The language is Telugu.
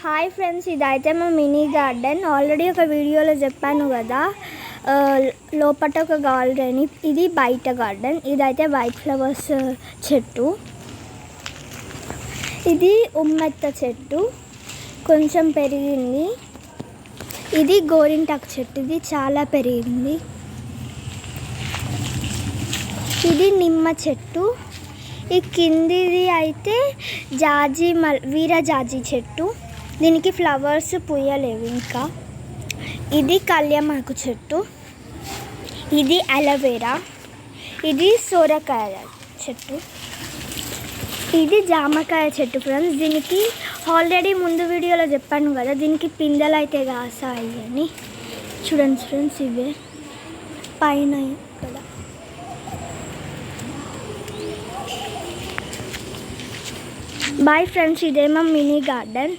హాయ్ ఫ్రెండ్స్, ఇదైతే మా మినీ గార్డెన్. ఆల్రెడీ ఒక వీడియోలో చెప్పాను కదా, లోపల ఒక గార్డెన్. ఇది బయట గార్డెన్. ఇదైతే వైట్ ఫ్లవర్స్ చెట్టు. ఇది ఉమ్మెత్త చెట్టు, కొంచెం పెరిగింది. ఇది గోరింటాకు చెట్టు, ఇది చాలా పెరిగింది. ఇది నిమ్మ చెట్టు. ఈ కిందిది అయితే వీరజాజి చెట్టు. దీనికి ఫ్లవర్స్ పూయలేవు ఇంకా. ఇది కళ్యామాకు చెట్టు. ఇది అలోవెరా. ఇది సోరకాయ చెట్టు. ఇది జామకాయ చెట్టు ఫ్రెండ్స్. దీనికి ఆల్రెడీ ముందు వీడియోలో చెప్పాను కదా, దీనికి పిందెలు అయితే కాసాయి అని. చూడండి ఫ్రెండ్స్, ఇవే పైన ఇక్కడ. బాయ్ ఫ్రెండ్స్, ఇదే మా మినీ గార్డెన్.